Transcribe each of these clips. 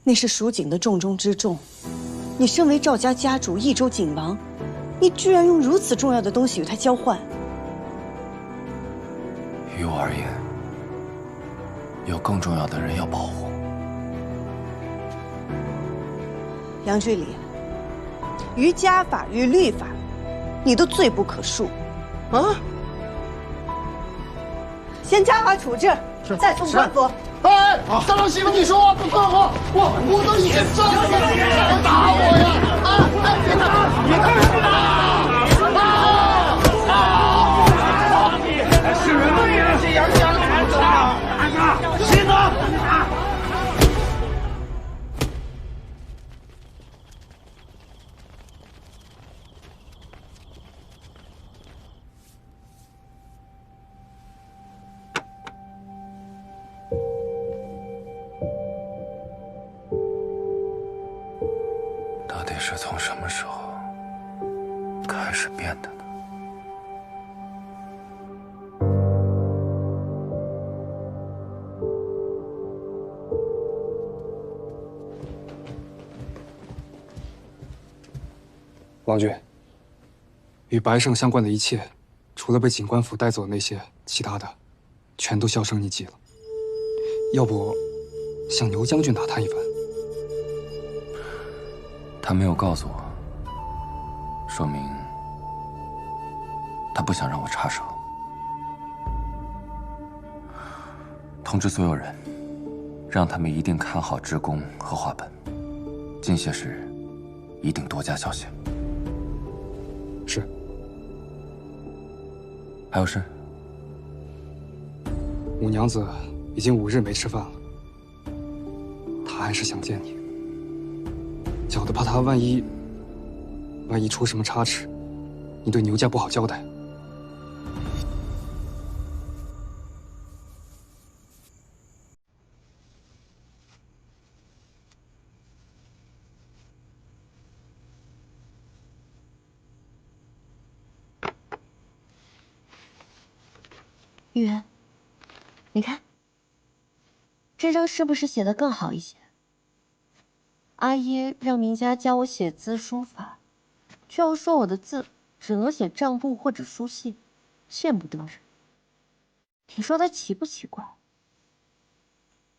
那是蜀锦的重中之重。你身为赵家家主、益州锦王，你居然用如此重要的东西与他交换。于我而言，有更重要的人要保护。杨居里，于家法、于律法，你都罪不可恕。啊！先家法处置，再送官府。 哎，三郎媳妇，你说我不错，我都已经招了，你还打我呀？啊！哎，别打！别打！是人不也是杨家主子啊？谁呢？到底是从什么时候开始变的呢？王俊，与白胜相关的一切，除了被警官府带走的那些，其他的全都销声匿迹了。要不，向牛将军打探一番？他没有告诉我，说明他不想让我插手。通知所有人，让他们一定看好职工和画本，近些时一定多加小心。是。还有事？五娘子已经5日没吃饭了，她还是想见你。小的怕她万一出什么差池，你对牛家不好交代。玉渊，你看，这张是不是写的更好一些？阿耶让明家教我写字书法，却又说我的字只能写账簿或者书信，见不得人。你说他奇不奇怪？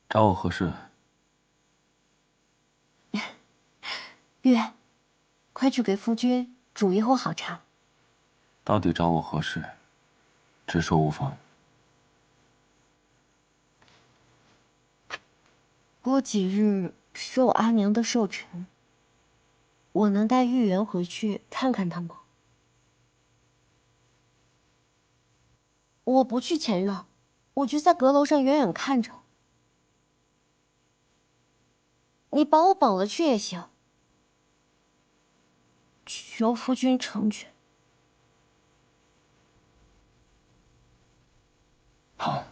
找我何事？玉渊，快去给夫君煮一壶好茶。到底找我何事？直说无妨。过几日是我阿娘的寿辰，我能带玉媛回去看看她吗？我不去前院，我就在阁楼上远远看着。你把我绑了去也行，求夫君成全。好。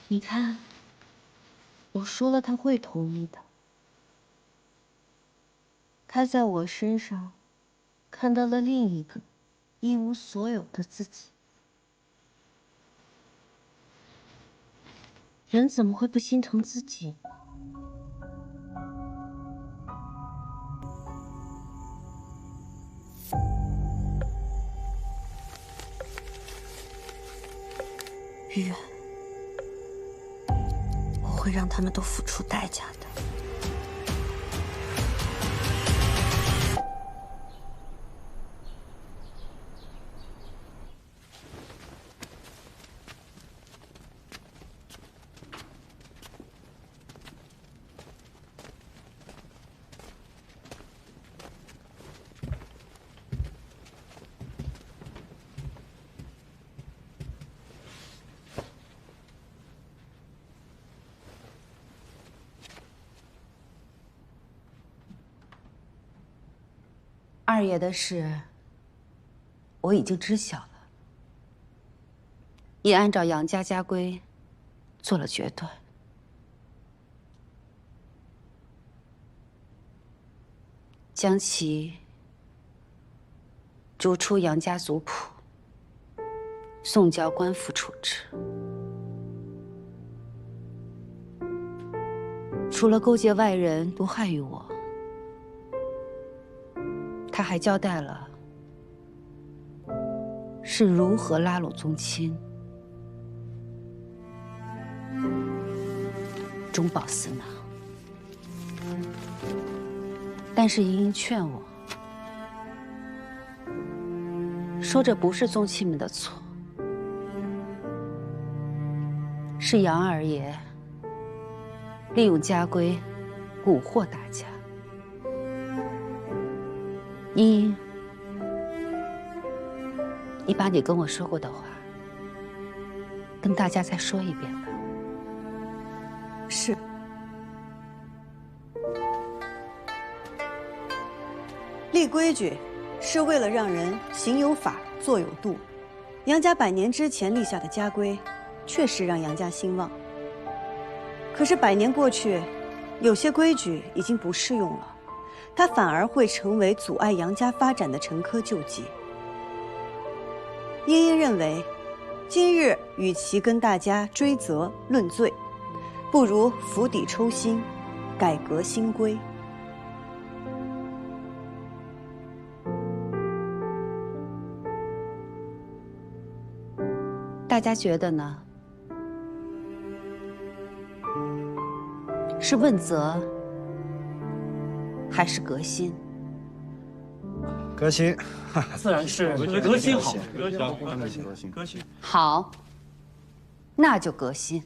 你看，我说了他会同意的。他在我身上看到了另一个一无所有的自己。人怎么会不心疼自己？玉渊，我会让他们都付出代价的。二爷的事，我已经知晓了，也按照杨家家规做了决断。将其逐出杨家族谱，送交官府处置。除了勾结外人毒害于我，他还交代了是如何拉拢宗亲，中饱私囊。但是莹莹劝我说，这不是宗亲们的错，是杨二爷利用家规蛊惑大家。莹莹，你把你跟我说过的话跟大家再说一遍吧。是。立规矩，是为了让人行有法，坐有度。杨家100年之前立下的家规，确实让杨家兴旺。可是100年过去，有些规矩已经不适用了，它反而会成为阻碍杨家发展的陈疴旧疾。茵茵认为，今日与其跟大家追责论罪，不如釜底抽薪，改革新规。大家觉得呢？是问责，还是革新？革新，自然是革新好。革新。好，那就革新。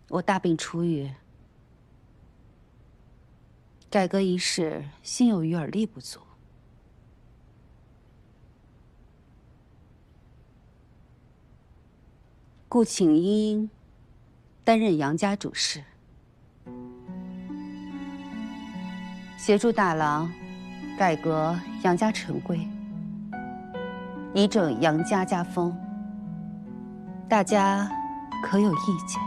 我大病初愈，改革一事心有余而力不足，故请茵茵担任杨家主事，协助大郎改革杨家陈规，以整杨家家风。大家可有意见？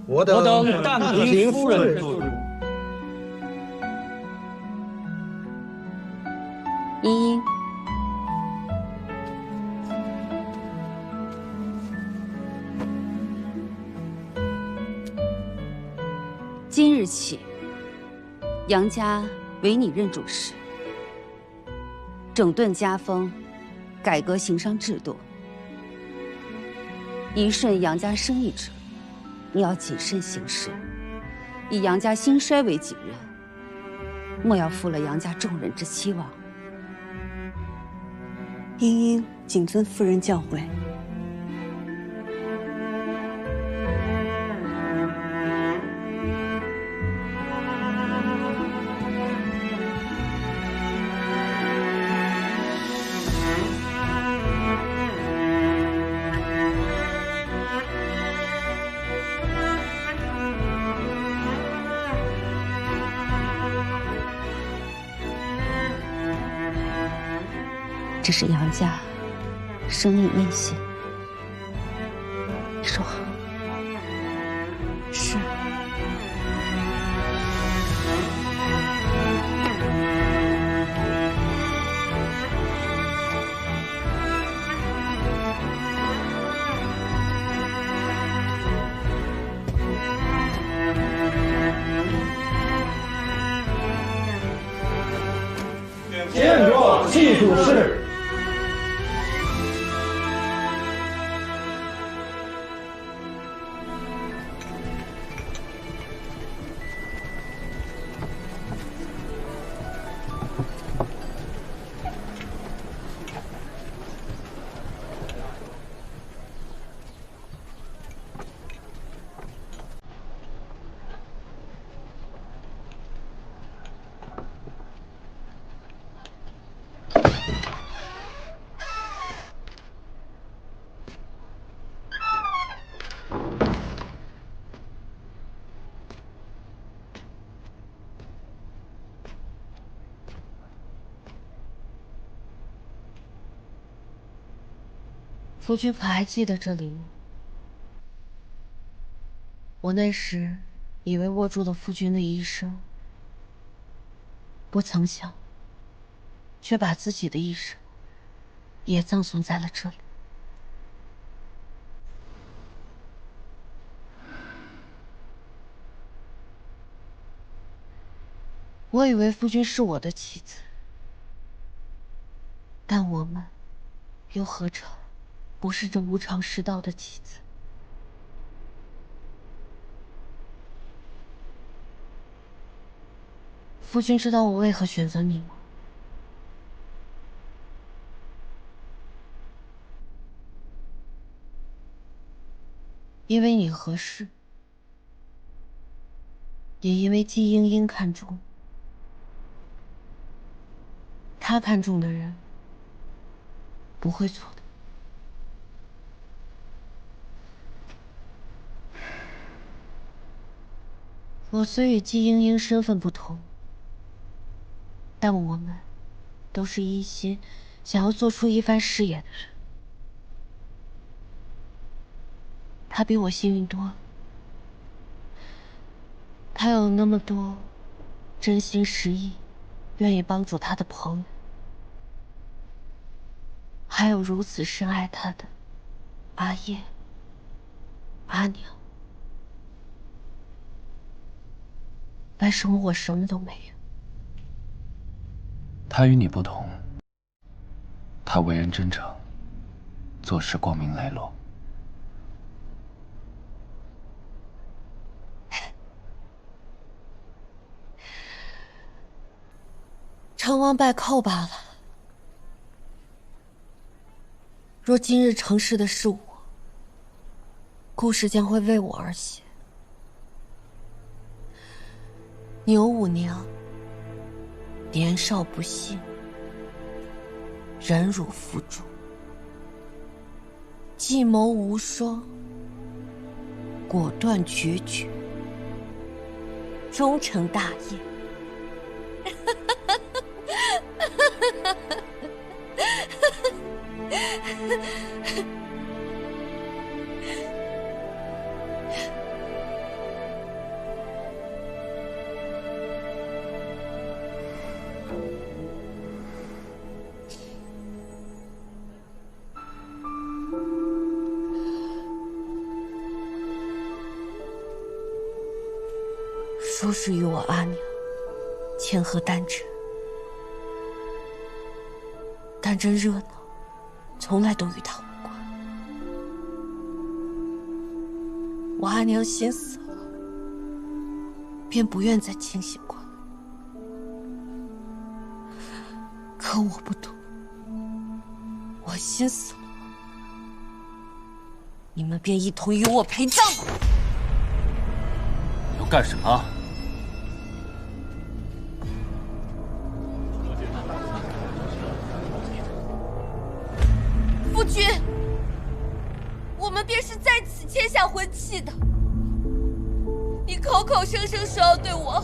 我等但听夫人做主。茵茵，今日起，杨家唯你任主事，整顿家风，改革行商制度，一顺杨家生意者，你要谨慎行事，以杨家兴衰为己任，莫要负了杨家众人之期望。茵茵谨遵夫人教诲。这是杨家生意内信，你说好？是。见状，系主事。夫君可还记得这里吗？我那时以为握住了夫君的一生，不曾想，却把自己的一生也葬送在了这里。我以为夫君是我的妻子，但我们又何尝不是这无常世道的棋子？夫君知道我为何选择你吗？因为你合适，也因为季莺莺看中。他看中的人不会错的。我虽与季莺莺身份不同，但我们都是一心想要做出一番事业的人。他比我幸运多了，他有那么多真心实意愿意帮助他的朋友，还有如此深爱他的阿叶、阿娘。但是我什么都没有。他与你不同，他为人真诚，做事光明磊落。成王败寇罢了。若今日成事的是我，故事将会为我而写。牛五娘年少不幸，忍辱负重，计谋无双，果断决绝，终成大业。说是与我阿娘谦和单纯，但这热闹从来都与他无关。我阿娘心死了，便不愿再清醒过来。可我不懂，我心死了，你们便一同与我陪葬吧。你要干什么？夫君，我们便是在此签下婚契的。你口口声声说要对我好，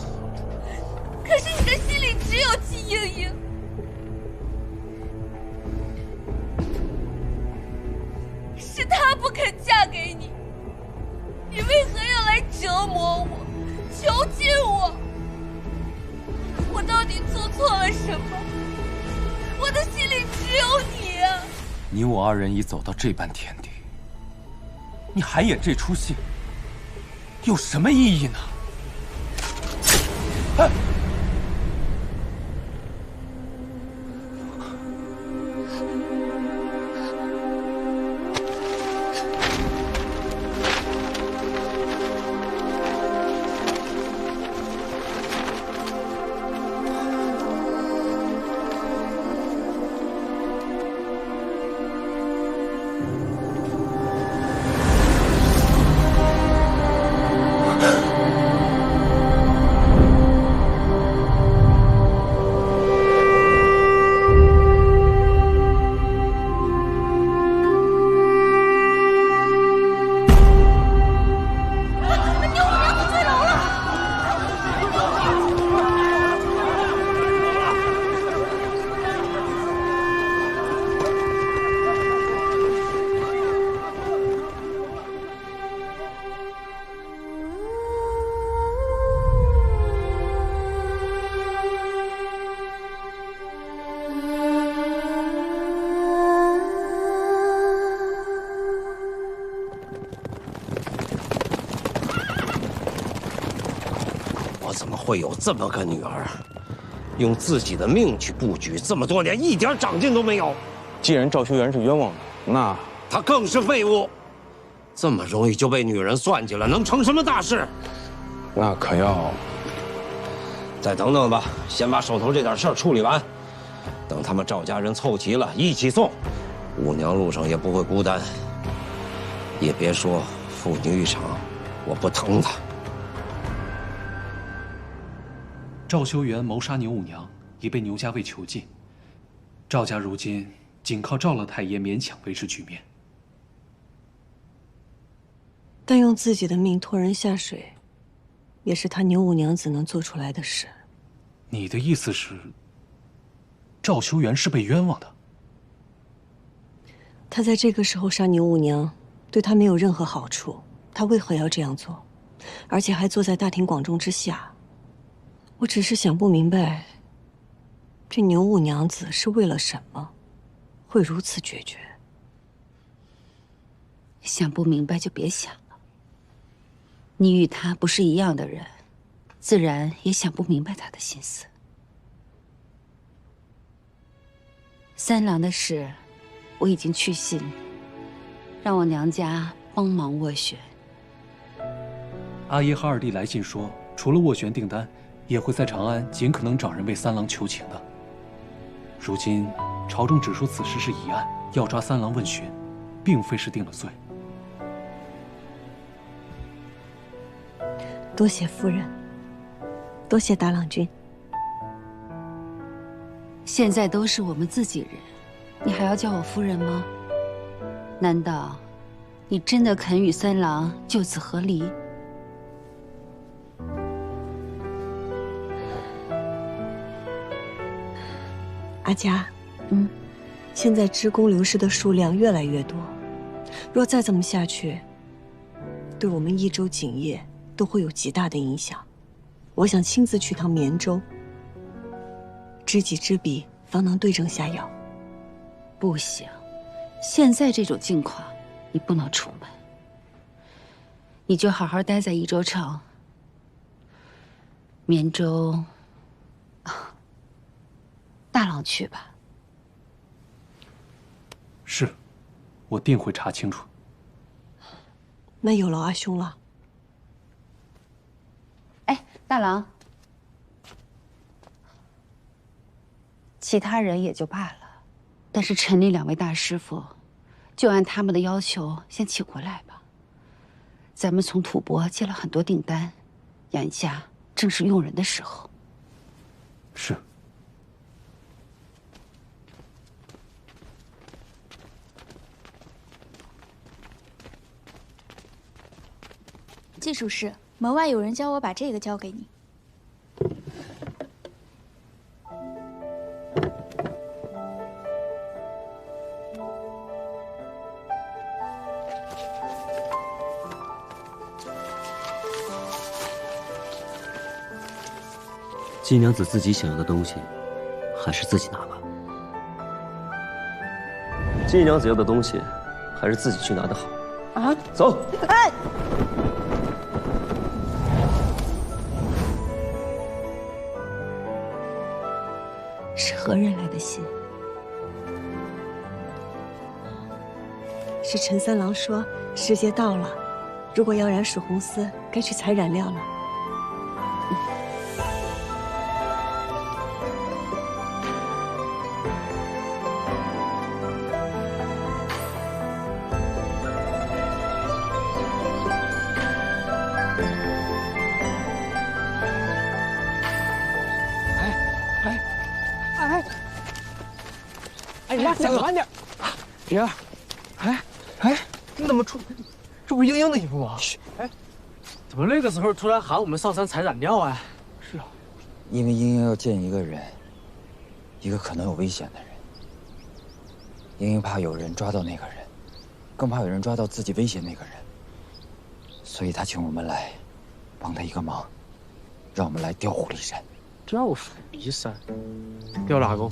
可是你的心里只有季莺莺。是她不肯嫁给你，你为何要来折磨我、囚禁我？我到底做错了什么？我的心里只有你啊！你我二人已走到这般田地，你还演这出戏，有什么意义呢？哎！我怎么会有这么个女儿？用自己的命去布局，这么多年一点长进都没有。既然赵修元是冤枉的，那他更是废物。这么容易就被女人算计了，能成什么大事？那可要再等等吧，先把手头这点事儿处理完。等他们赵家人凑齐了，一起送。五娘路上也不会孤单。也别说父女一场，我不疼他。赵修元谋杀牛五娘，已被牛家卫囚禁。赵家如今仅靠赵老太爷勉强维持局面。但用自己的命拖人下水，也是他牛五娘子能做出来的事。你的意思是，赵修元是被冤枉的？他在这个时候杀牛五娘，对他没有任何好处，他为何要这样做？而且还坐在大庭广众之下。我只是想不明白，这牛五娘子是为了什么，会如此决绝？想不明白就别想了。你与他不是一样的人，自然也想不明白他的心思。三郎的事，我已经去信，让我娘家帮忙斡旋。阿爷和二弟来信说，除了斡旋订单，也会在长安尽可能找人为三郎求情的。如今朝中只说此事是疑案，要抓三郎问询，并非是定了罪。多谢夫人，多谢大郎君。现在都是我们自己人，你还要叫我夫人吗？难道你真的肯与三郎就此和离？阿佳，现在职工流失的数量越来越多，若再这么下去，对我们益州景业都会有极大的影响。我想亲自去趟绵州，知己知彼，方能对症下药。不行，现在这种境况，你不能出门，你就好好待在益州城。绵州，大郎去吧。是，我定会查清楚。那有劳阿兄了。哎，大郎，其他人也就罢了，但是陈李两位大师傅，就按他们的要求先请回来吧。咱们从吐蕃接了很多订单，眼下正是用人的时候。是。季术士，门外有人教我把这个交给你。季娘子自己想要的东西，还是自己拿吧。季娘子要的东西，还是自己去拿的好。啊，走。哎。是何人来的信？是陈三郎说时节到了，如果要染水红丝，该去采染料了。哎，你俩走慢点。爷，你怎么穿？这不是英英的衣服吗？哎，怎么那个时候突然喊我们上山采染料啊？是啊，因为英英要见一个人，一个可能有危险的人。英英怕有人抓到那个人，更怕有人抓到自己威胁那个人，所以她请我们来，帮她一个忙，让我们来调虎离山。调虎离山？调哪个？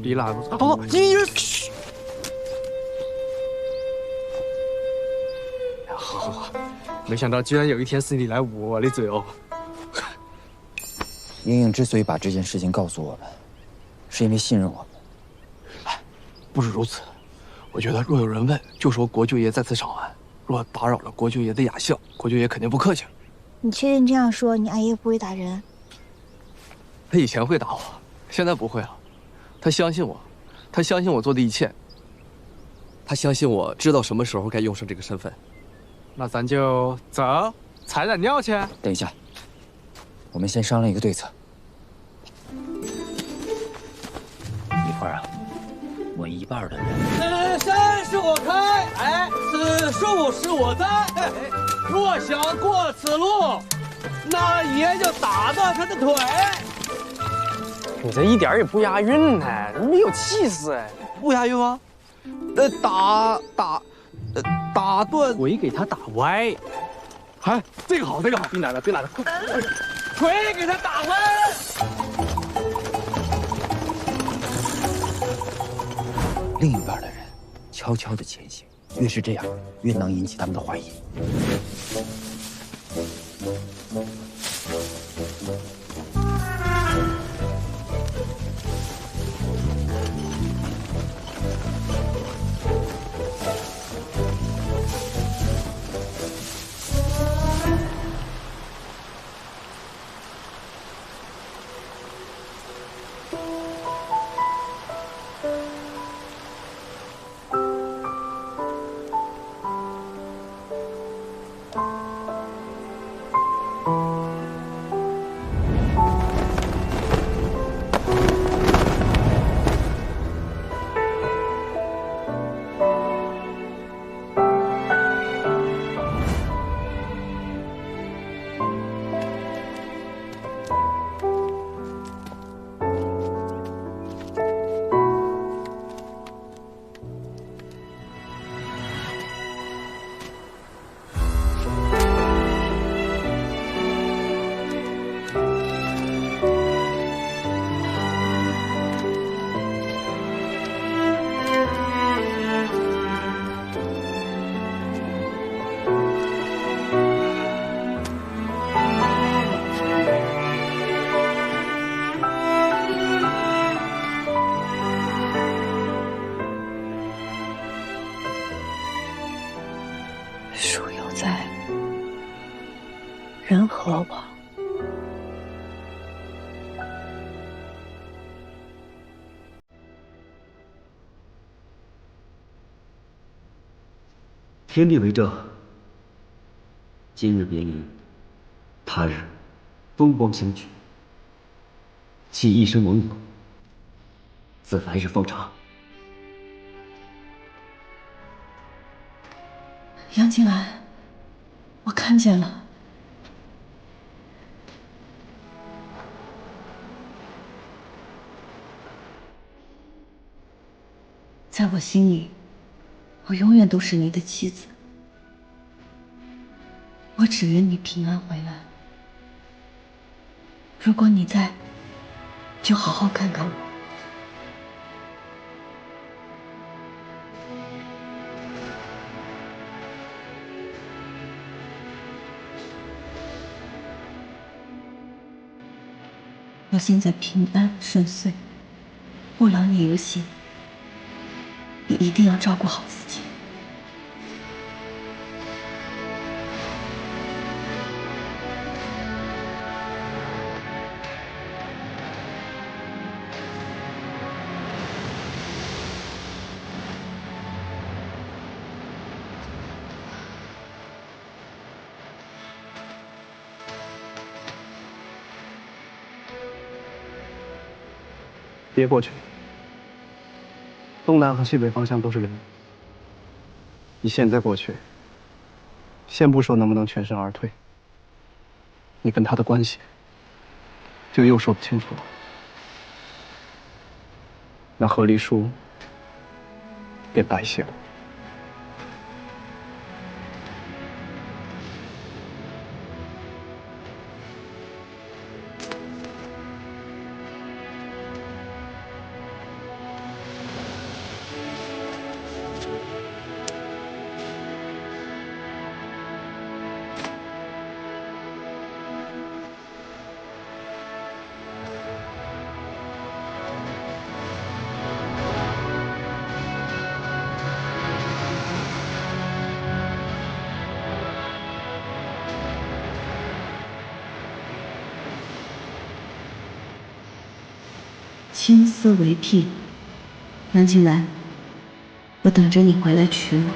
离哪个？好，英英，嘘。好，没想到居然有一天是你来捂我的嘴哦。英英之所以把这件事情告诉我们，是因为信任我们。不是如此，我觉得若有人问，就说国舅爷在此长安；若打扰了国舅爷的雅兴，国舅爷肯定不客气。你确定这样说，你阿爷不会打人？他以前会打我，现在不会了。他相信我，他相信我做的一切。他相信我知道什么时候该用上这个身份。那咱就走，采染尿去。等一下，我们先商量一个对策。一会儿啊，我一半的人。山是我开，哎，此树是我栽。若想过此路，那爷就打断他的腿。你这一点也不押韵呢，没有气势哎，不押韵吗？打断腿给他打歪。哎，这个好，这个好，别拿了，别拿了，快！腿给他打歪。另一半的人悄悄地前行，越是这样，越能引起他们的怀疑。树有在，人何往？天地为证，今日别离，他日风光相聚，弃一生盟友，自来日方长。杨静兰，我看见了。在我心里，我永远都是你的妻子。我只愿你平安回来。如果你在，就好好看看我。我现在平安顺遂，不劳你有心，你一定要照顾好自己。别过去，东南和西北方向都是人。你现在过去，先不说能不能全身而退，你跟他的关系就又说不清楚了。那和离书别白写了。青丝为聘。杨静兰，我等着你回来娶我。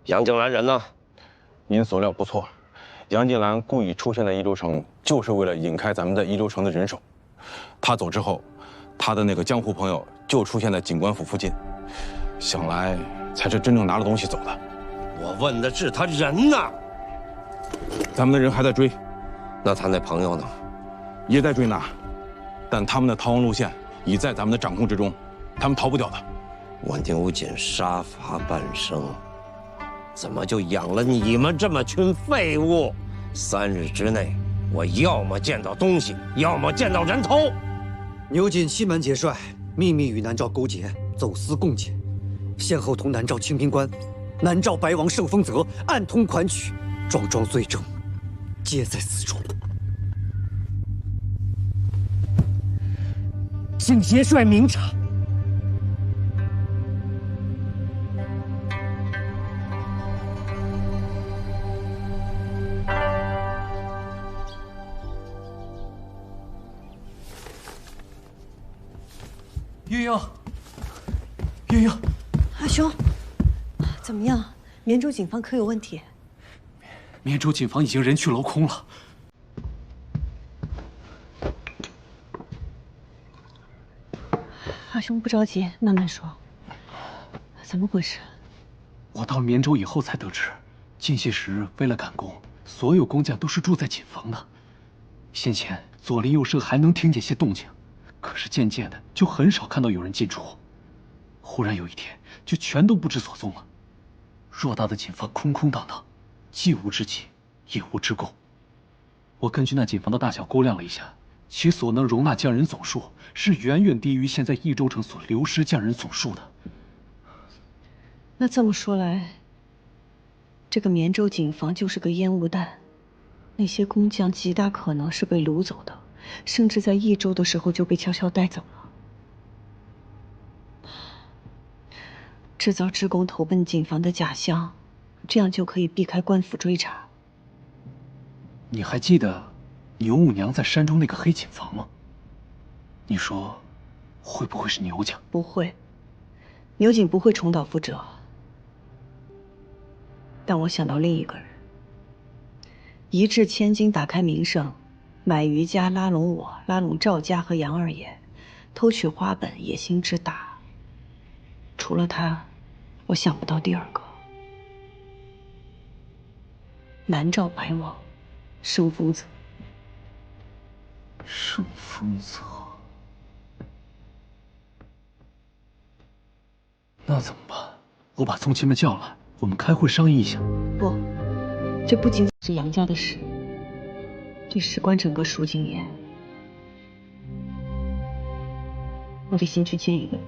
杨静兰人呢？您所料不错，杨静兰故意出现在益州城，就是为了引开咱们在益州城的人手。她走之后，她的那个江湖朋友就出现在警官府附近，想来才是真正拿了东西走的。我问的是他人呢？咱们的人还在追，那他那朋友呢？也在追拿，但他们的逃亡路线已在咱们的掌控之中，他们逃不掉的。我牛瑾杀伐半生，怎么就养了你们这么群废物？3日之内，我要么见到东西，要么见到人头。牛瑾欺瞒节帅，秘密与南诏勾结，走私贡钱，先后同南诏清兵官、南诏白王盛丰泽暗通款曲，桩桩罪证，皆在此中。请节帅明察。鸳鸯，鸳鸯，阿兄，怎么样？绵州警方可有问题？绵州警方已经人去楼空了。阿兄不着急，慢慢说。怎么回事？我到了绵州以后才得知，进些时为了赶工，所有工匠都是住在锦房的。先前左邻右舍还能听见些动静。可是渐渐的，就很少看到有人进出。忽然有一天，就全都不知所踪了。偌大的锦房空空荡荡，既无之己，也无之供。我根据那锦房的大小估量了一下，其所能容纳匠人总数是远远低于现在益州城所流失匠人总数的。那这么说来，这个绵州锦房就是个烟雾弹，那些工匠极大可能是被掳走的。甚至在益州的时候就被悄悄带走了，制造职工投奔锦房的假象，这样就可以避开官府追查。你还记得牛五娘在山中那个黑锦房吗？你说，会不会是牛家？不会，牛瑾不会重蹈覆辙。但我想到另一个人，一掷千金打开名声。买余家拉拢我，拉拢赵家和杨二爷，偷取花本，野心之大。除了他，我想不到第二个。南诏白王，盛丰泽。盛丰泽，那怎么办？我把宗亲们叫来，我们开会商议一下。不，这不仅是杨家的事。这事关整个蜀锦业，我得先去见一个人。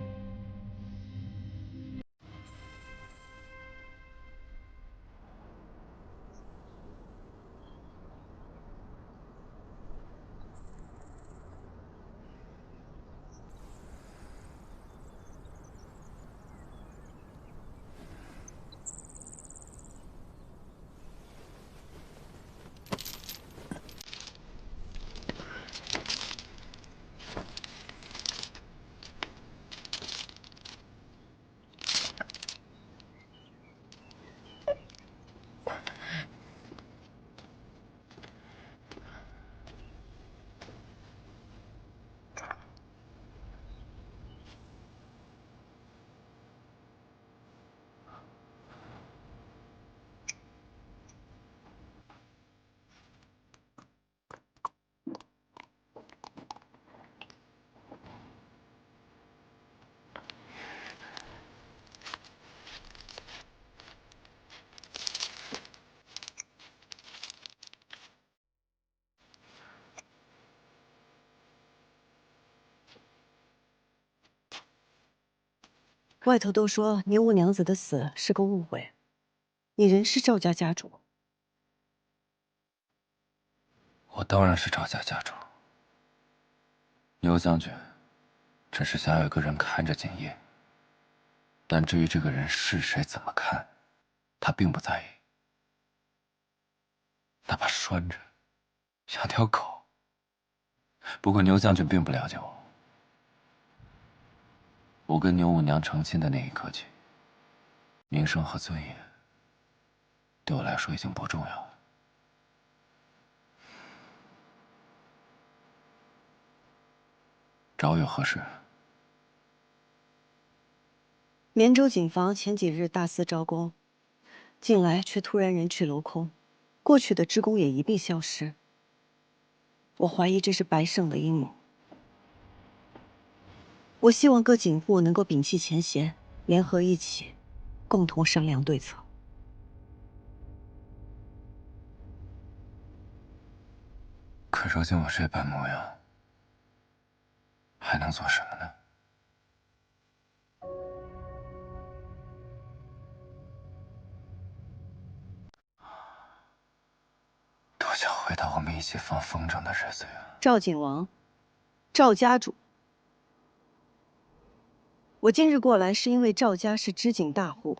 外头都说牛五娘子的死是个误会，你仍是赵家家主。我当然是赵家家主。牛将军只是想有个人看着景业，但至于这个人是谁、怎么看，他并不在意。哪怕拴着，像条狗。不过牛将军并不了解我。我跟牛五娘成亲的那一刻起，名声和尊严对我来说已经不重要了。找我有何事？绵州警方前几日大肆招工，近来却突然人去楼空，过去的职工也一并消失。我怀疑这是白胜的阴谋。我希望各警户能够摒弃前嫌，联合一起，共同商量对策。可如今我这般模样，还能做什么呢？多想回到我们一起放风筝的日子呀！赵景王，赵家主。我今日过来是因为赵家是织锦大户，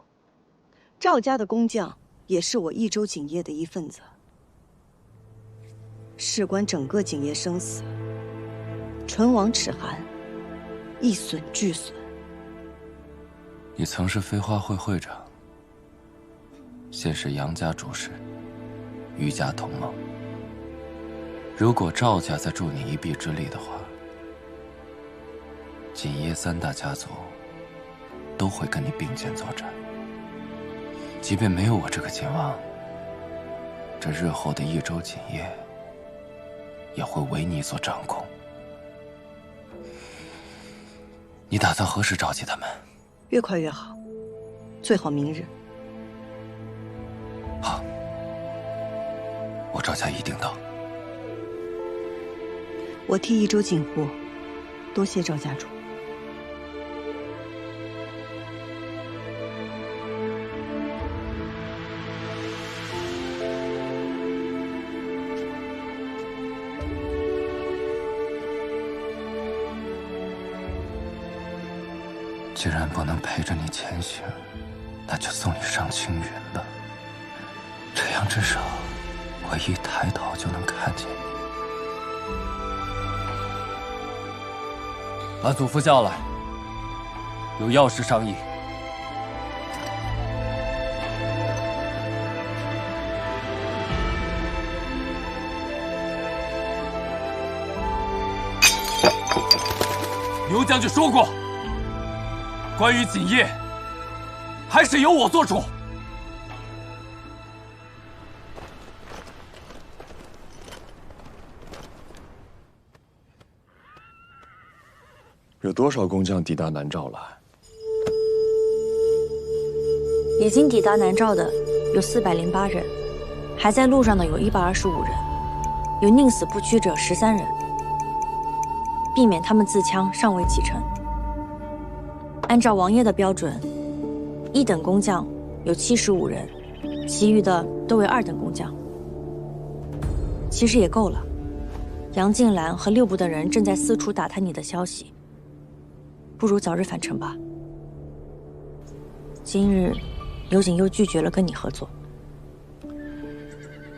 赵家的工匠也是我益州锦业的一份子，事关整个锦业生死，唇亡齿寒，一损俱损。你曾是飞花会会长，现是杨家主事，余家同盟。如果赵家再助你一臂之力的话，锦业三大家族都会跟你并肩作战。即便没有我这个锦王，这日后的益州锦业也会为你所掌控。你打算何时召集他们？越快越好，最好明日。好，我赵家一定到。我替益州锦户多谢赵家主。既然不能陪着你前行，那就送你上青云吧。这样至少我一抬头就能看见你。把祖父叫来，有要事商议。牛将军说过，关于锦业，还是由我做主。有多少工匠抵达南诏了？已经抵达南诏的有408人，还在路上的有125人，有宁死不屈者13人，避免他们自枪尚未启程。按照王爷的标准，1等工匠有75人，其余的都为2等工匠。其实也够了。杨静兰和6部的人正在四处打探你的消息，不如早日返程吧。今日刘景又拒绝了跟你合作。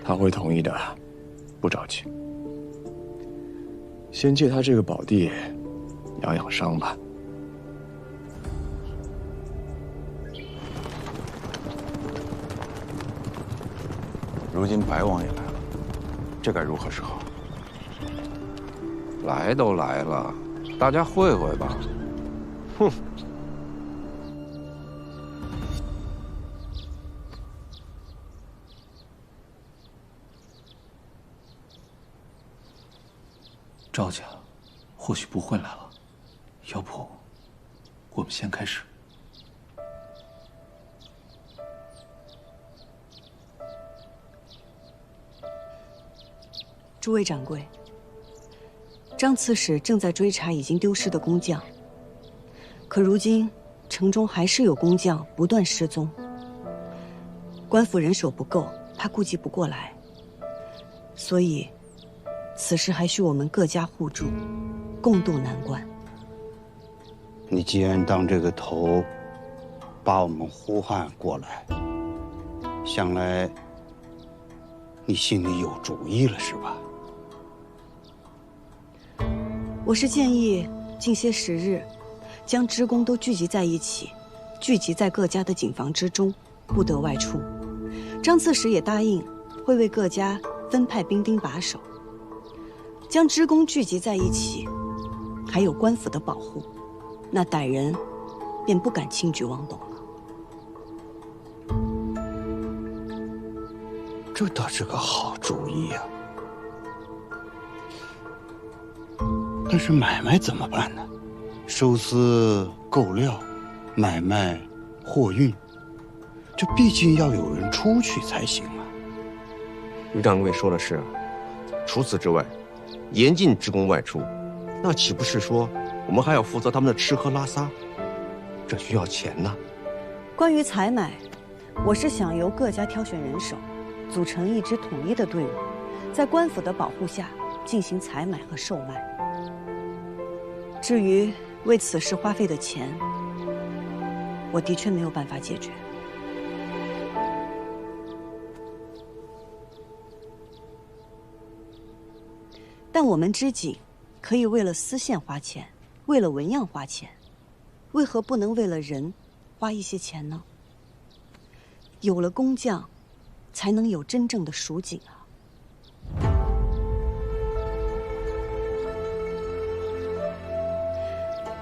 他会同意的，不着急。先借他这个宝地养养伤吧。如今白王也来了，这该如何是好？来都来了，大家会会吧。哼。赵家或许不会来了，要不我们先开始。诸位掌柜，张刺史正在追查已经丢失的工匠，可如今城中还是有工匠不断失踪。官府人手不够，怕顾及不过来，所以此事还需我们各家互助，共度难关。你既然当这个头，把我们呼唤过来，想来你心里有主意了，是吧？我是建议近些时日，将职工都聚集在一起，聚集在各家的警房之中，不得外出。张刺史也答应会为各家分派兵丁把守。将职工聚集在一起，还有官府的保护，那歹人便不敢轻举妄动了。这倒是个好主意呀。但是买卖怎么办呢？收丝、购料、买卖、货运，这毕竟要有人出去才行啊。于掌柜说的是，除此之外，严禁职工外出，那岂不是说我们还要负责他们的吃喝拉撒？这需要钱呐。关于采买，我是想由各家挑选人手，组成一支统一的队伍，在官府的保护下进行采买和售卖。至于为此事花费的钱，我的确没有办法解决。但我们织锦可以为了丝线花钱，为了纹样花钱，为何不能为了人花一些钱呢？有了工匠，才能有真正的蜀锦啊！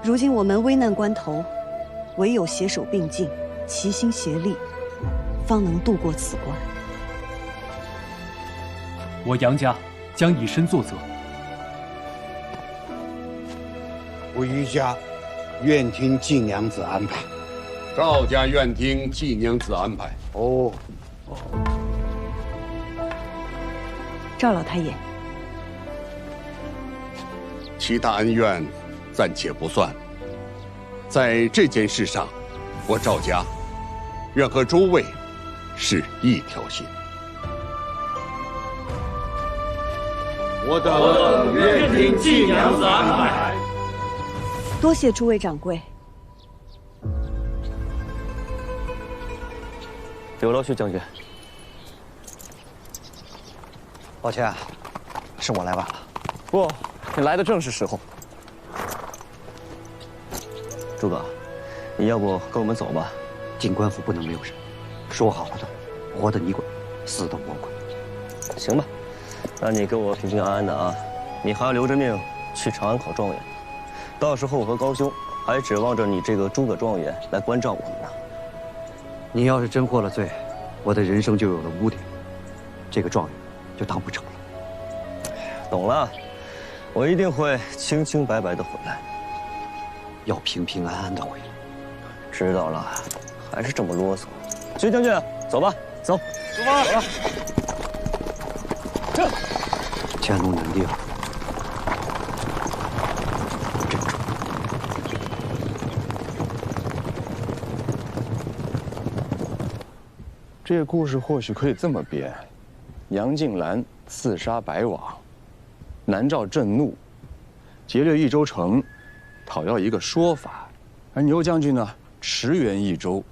如今我们危难关头，唯有携手并进，齐心协力，方能渡过此关。我杨家将以身作则。我于家愿听季娘子安排。赵家愿听季娘子安排。哦，赵老太爷，其他恩怨暂且不算，在这件事上，我赵家愿和诸位是一条心。我等愿听季娘子安排。多谢诸位掌柜。刘老薛将军，抱歉，是我来晚了。不，你来的正是时候。诸葛，你要不跟我们走吧？警官府不能没有人，说好了的，活的你滚，死的我滚。行吧，那你给我平平安安的啊！你还要留着命去长安考状元，到时候我和高兄还指望着你这个诸葛状元来关照我们呢。你要是真获了罪，我的人生就有了污点，这个状元就当不成了。懂了，我一定会清清白白的回来，要平平安安的回来。知道了，还是这么啰嗦。薛将军，走吧，走，出发，走了。这乾隆难定，珍重。这个故事或许可以这么编：杨静兰刺杀白王，南诏震怒，劫掠益州城，讨要一个说法；而牛将军呢，驰援益州，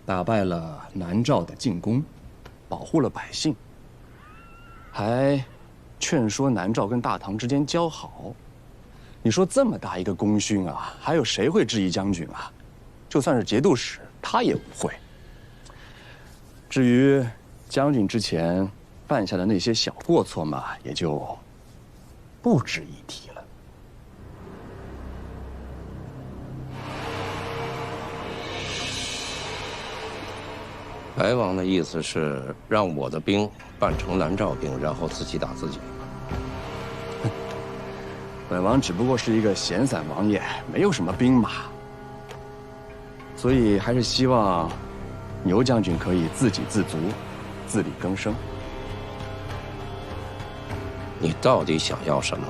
打败了南诏的进攻，保护了百姓，还劝说南诏跟大唐之间交好。你说这么大一个功勋啊，还有谁会质疑将军啊？就算是节度使，他也不会。至于将军之前犯下的那些小过错嘛，也就不值一提了。白王的意思是让我的兵扮成南诏兵，然后自己打自己。本王只不过是一个闲散王爷，没有什么兵马，所以还是希望牛将军可以自给自足，自力更生。你到底想要什么？